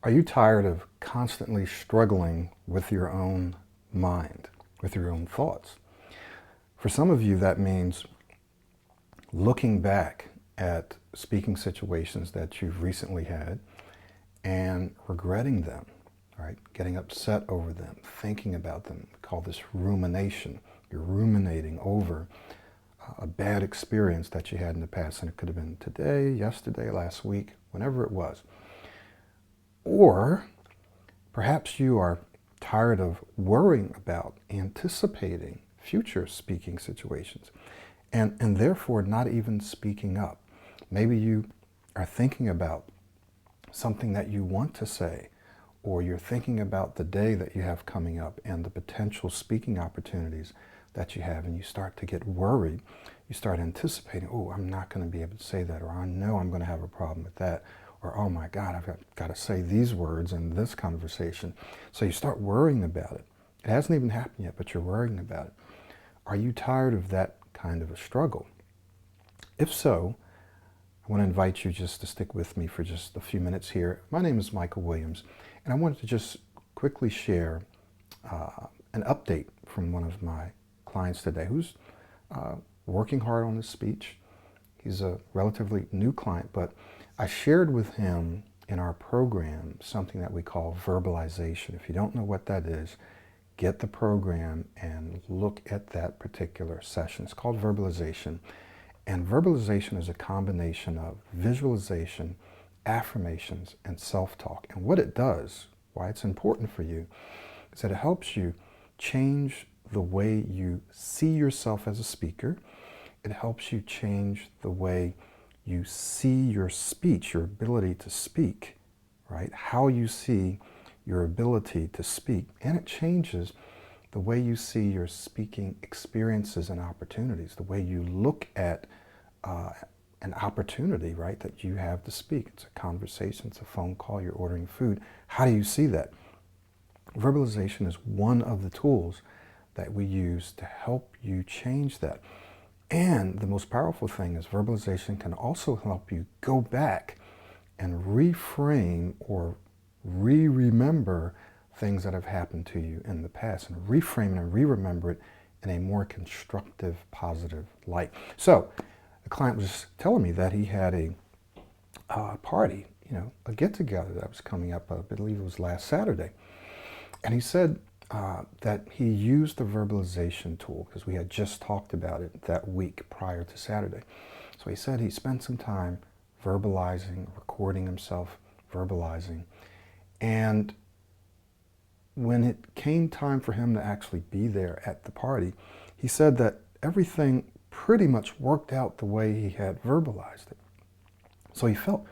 Are you tired of constantly struggling with your own mind, with your own thoughts? For some of you, that means looking back at speaking situations that you've recently had and regretting them, right? Getting upset over them, thinking about them. We call this rumination. You're ruminating over a bad experience that you had in the past, and it could have been today, yesterday, last week, whenever it was. Or perhaps you are tired of worrying about anticipating future speaking situations and therefore not even speaking up. Maybe you are thinking about something that you want to say, or you're thinking about the day that you have coming up and the potential speaking opportunities that you have, and you start to get worried. You start anticipating, oh, I'm not going to be able to say that, or I know I'm going to have a problem with that, or oh my God, I've got to say these words in this conversation. So you start worrying about it. It hasn't even happened yet, but you're worrying about it. Are you tired of that kind of a struggle? If so, I want to invite you just to stick with me for just a few minutes here. My name is Michael Williams, and I wanted to just quickly share an update from one of my clients today who's working hard on his speech. He's a relatively new client, but I shared with him in our program something that we call verbalization. If you don't know what that is, get the program and look at that particular session. It's called verbalization. And verbalization is a combination of visualization, affirmations, and self-talk. And what it does, why it's important for you, is that it helps you change the way you see yourself as a speaker. It helps you change the way you see your speech, your ability to speak, right? How you see your ability to speak. And it changes the way you see your speaking experiences and opportunities, the way you look at an opportunity, right, that you have to speak. It's a conversation, it's a phone call, you're ordering food. How do you see that? Verbalization is one of the tools that we use to help you change that. And the most powerful thing is verbalization can also help you go back and reframe or re-remember things that have happened to you in the past, and reframe it and re-remember it in a more constructive, positive light. So the client was telling me that he had a party, a get-together that was coming up, I believe it was last Saturday. And he said that he used the verbalization tool because we had just talked about it that week prior to Saturday. So he said he spent some time verbalizing, recording himself, verbalizing. And when it came time for him to actually be there at the party, he said that everything pretty much worked out the way he had verbalized it. So he felt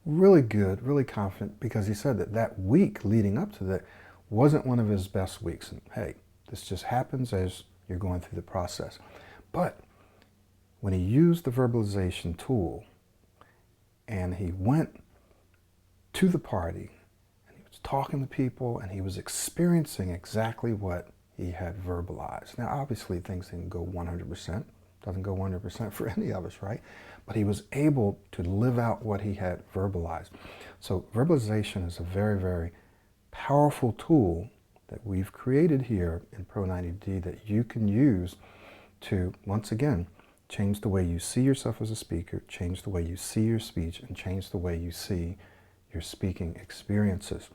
really good, really confident, because he said that that week leading up to that wasn't one of his best weeks. And hey, this just happens as you're going through the process. But when he used the verbalization tool and he went to the party and he was talking to people and he was experiencing exactly what he had verbalized. Now, obviously things didn't go 100%. Doesn't go 100% for any of us, right? But he was able to live out what he had verbalized. So verbalization is a very, very powerful tool that we've created here in Pro 90D that you can use to, once again, change the way you see yourself as a speaker, change the way you see your speech, and change the way you see your speaking experiences.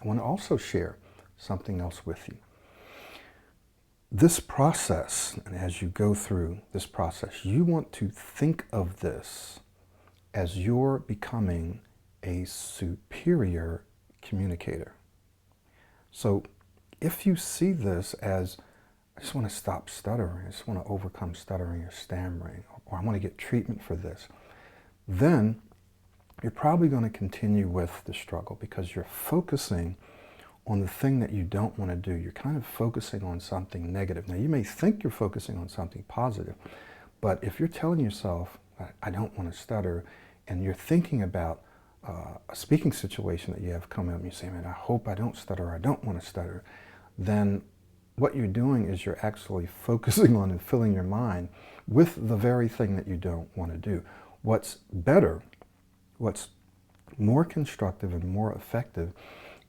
I want to also share something else with you. This process, and as you go through this process, you want to think of this as you're becoming a superior communicator. So if you see this as, I just want to stop stuttering, I just want to overcome stuttering or stammering, or I want to get treatment for this, then you're probably going to continue with the struggle because you're focusing on the thing that you don't want to do. You're kind of focusing on something negative. Now, you may think you're focusing on something positive, but if you're telling yourself, I don't want to stutter, and you're thinking about a speaking situation that you have coming up, and you say, man, I hope I don't stutter, or I don't want to stutter, then what you're doing is you're actually focusing on and filling your mind with the very thing that you don't want to do. What's better, what's More constructive and more effective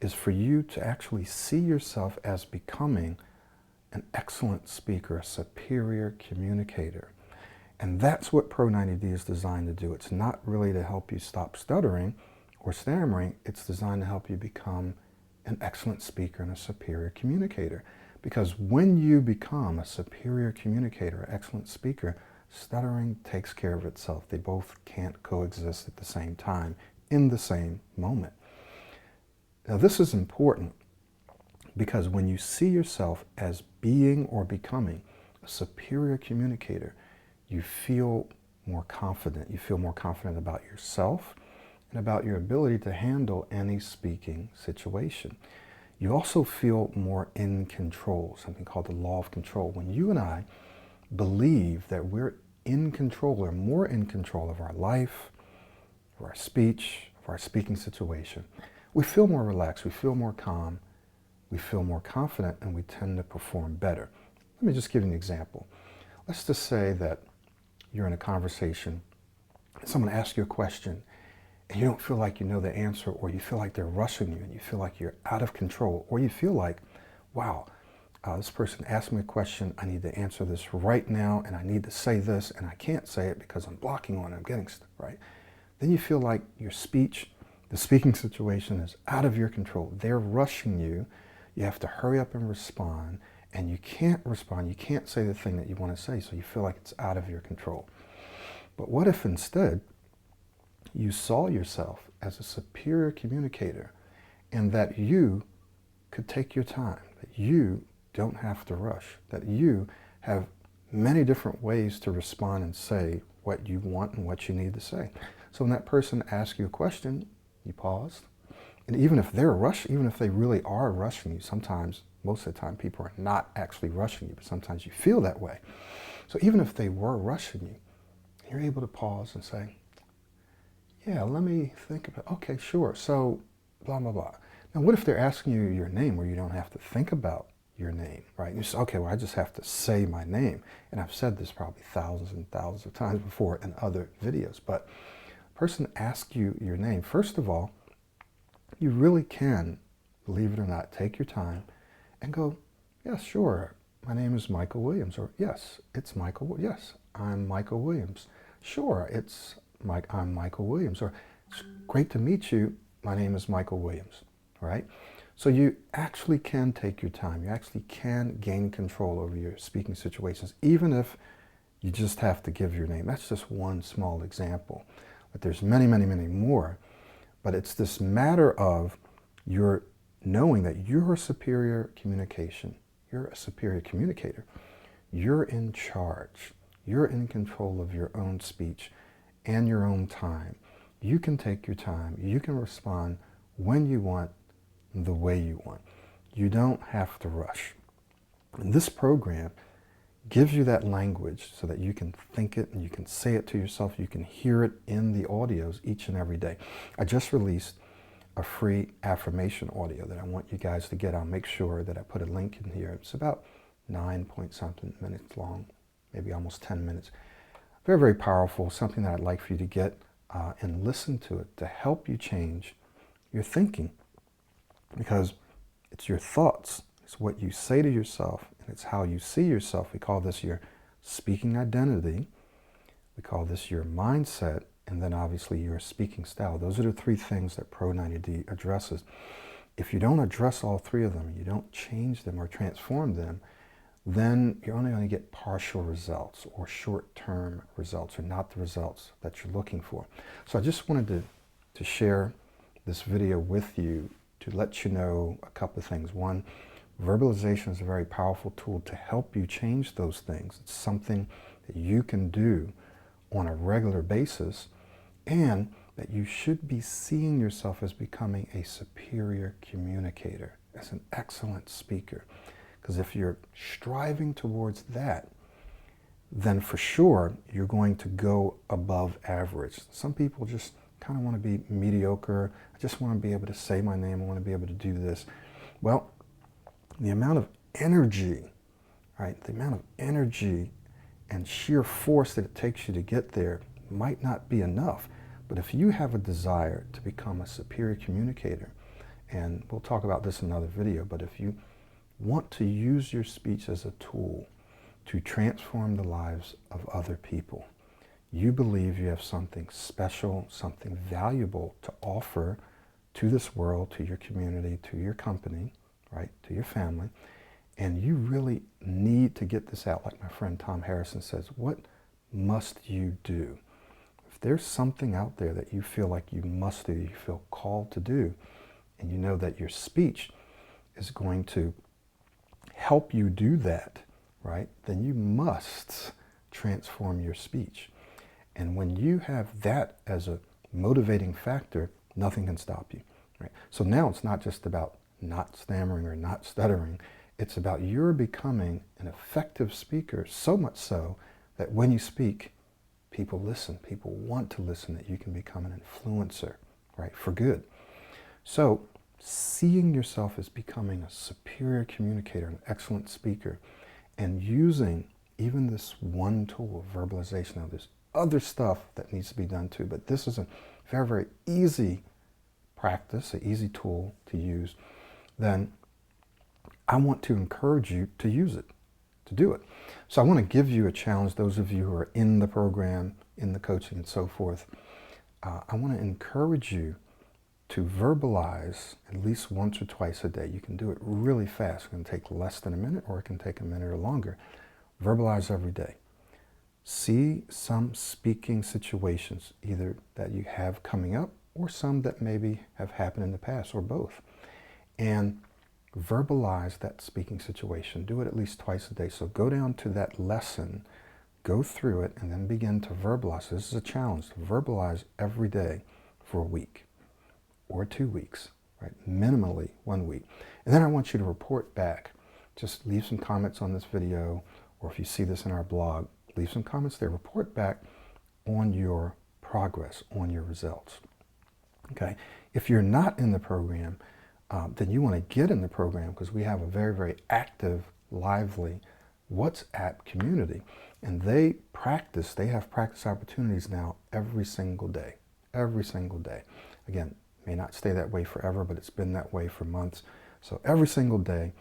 is for you to actually see yourself as becoming an excellent speaker, a superior communicator. And that's what Pro 90D is designed to do. It's not really to help you stop stuttering or stammering. It's designed to help you become an excellent speaker and a superior communicator. Because when you become a superior communicator, an excellent speaker, stuttering takes care of itself. They both can't coexist at the same time in the same moment. Now this is important because when you see yourself as being or becoming a superior communicator, you feel more confident. You feel more confident about yourself and about your ability to handle any speaking situation. You also feel more in control, something called the law of control. When you and I believe that we're in control or more in control of our life, of our speech, of our speaking situation, we feel more relaxed, we feel more calm, we feel more confident, and we tend to perform better. Let me just give you an example. Let's just say that you're in a conversation, someone asks you a question, and you don't feel like you know the answer, or you feel like they're rushing you, and you feel like you're out of control, or you feel like, wow, this person asked me a question, I need to answer this right now, and I need to say this, and I can't say it because I'm blocking on it, I'm getting stuck, right? Then you feel like your speech, the speaking situation is out of your control. They're rushing you. You have to hurry up and respond, and you can't respond. You can't say the thing that you want to say, so you feel like it's out of your control. But what if instead you saw yourself as a superior communicator and that you could take your time, that you don't have to rush, that you have many different ways to respond and say what you want and what you need to say. So when that person asks you a question, you pause. And even if they're rushing, even if they really are rushing you, sometimes, most of the time, people are not actually rushing you, but sometimes you feel that way. So even if they were rushing you, you're able to pause and say, yeah, let me think about, okay, sure, so blah, blah, blah. Now, what if they're asking you your name where you don't have to think about your name, right? You say, okay, well, I just have to say my name. And I've said this probably thousands and thousands of times before in other videos, but a person asks you your name. First of all, you really can, believe it or not, take your time and go, yes, sure, my name is Michael Williams, or yes, it's Michael, yes, I'm Michael Williams. Sure, it's I'm Michael Williams, or it's great to meet you, my name is Michael Williams, right? So you actually can take your time. You actually can gain control over your speaking situations, even if you just have to give your name. That's just one small example, but there's many, many, many more. But it's this matter of your knowing that you're a superior communication, you're a superior communicator, you're in charge, you're in control of your own speech and your own time. You can take your time, you can respond when you want, the way you want. You don't have to rush. And this program gives you that language so that you can think it and you can say it to yourself. You can hear it in the audios each and every day. I just released a free affirmation audio that I want you guys to get. I'll make sure that I put a link in here. It's about 9-point-something minutes long, maybe almost 10 minutes. Very, very powerful, something that I'd like for you to get and listen to it to help you change your thinking. Because it's your thoughts, it's what you say to yourself, and it's how you see yourself. We call this your speaking identity, we call this your mindset, and then obviously your speaking style. Those are the three things that Pro 90D addresses. If you don't address all three of them, you don't change them or transform them, then you're only going to get partial results or short-term results, or not the results that you're looking for. So I just wanted to share this video with you to let you know a couple of things. One, verbalization is a very powerful tool to help you change those things. It's something that you can do on a regular basis, and that you should be seeing yourself as becoming a superior communicator, as an excellent speaker. Because if you're striving towards that, then for sure you're going to go above average. Some people just kind of want to be mediocre. I just want to be able to say my name. I want to be able to do this. Well, the amount of energy, right? The amount of energy and sheer force that it takes you to get there might not be enough. But if you have a desire to become a superior communicator, and we'll talk about this in another video, but if you want to use your speech as a tool to transform the lives of other people, you believe you have something special, something valuable to offer to this world, to your community, to your company, right, to your family, and you really need to get this out, like my friend Tom Harrison says, what must you do? If there's something out there that you feel like you must do, you feel called to do, and you know that your speech is going to help you do that, right, then you must transform your speech. And when you have that as a motivating factor, nothing can stop you, right? So now it's not just about not stammering or not stuttering. It's about you're becoming an effective speaker, so much so that when you speak, people listen. People want to listen, that you can become an influencer, right, for good. So seeing yourself as becoming a superior communicator, an excellent speaker, and using even this one tool of verbalization. Now, there's other stuff that needs to be done too, but this is a very, very easy practice, an easy tool to use. Then I want to encourage you to use it, to do it. So I want to give you a challenge, those of you who are in the program, in the coaching and so forth. I want to encourage you to verbalize at least once or twice a day. You can do it really fast. It can take less than a minute, or it can take a minute or longer. Verbalize every day. See some speaking situations, either that you have coming up or some that maybe have happened in the past, or both. And verbalize that speaking situation. Do it at least twice a day. So go down to that lesson, go through it, and then begin to verbalize. This is a challenge, to verbalize every day for a week or 2 weeks, right? Minimally 1 week. And then I want you to report back. Just leave some comments on this video, or if you see this in our blog, leave some comments there. Report back on your progress, on your results. Okay? If you're not in the program, then you want to get in the program, because we have a very, very active, lively WhatsApp community. And they have practice opportunities now every single day. Every single day. Again, may not stay that way forever, but it's been that way for months. So every single day,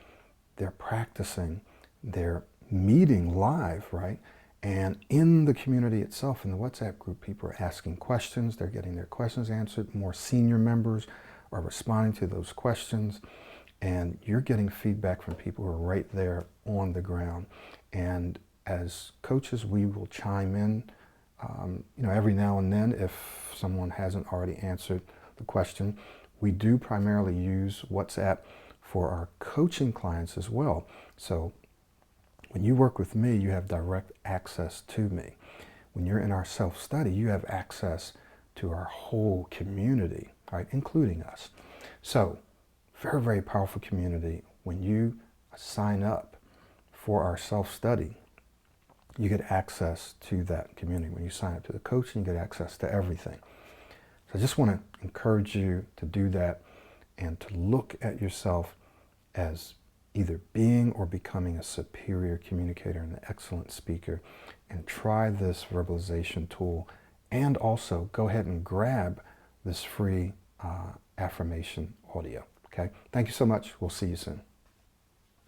they're practicing, they're meeting live, right? And in the community itself, in the WhatsApp group, people are asking questions. They're getting their questions answered. More senior members are responding to those questions. And you're getting feedback from people who are right there on the ground. And as coaches, we will chime in, every now and then if someone hasn't already answered the question. We do primarily use WhatsApp for our coaching clients as well. So when you work with me, you have direct access to me. When you're in our self-study, you have access to our whole community, right, including us. So very, very powerful community. When you sign up for our self-study, you get access to that community. When you sign up to the coaching, you get access to everything. So I just want to encourage you to do that and to look at yourself as either being or becoming a superior communicator and an excellent speaker, and try this verbalization tool. And also go ahead and grab this free affirmation audio. Okay? Thank you so much. We'll see you soon.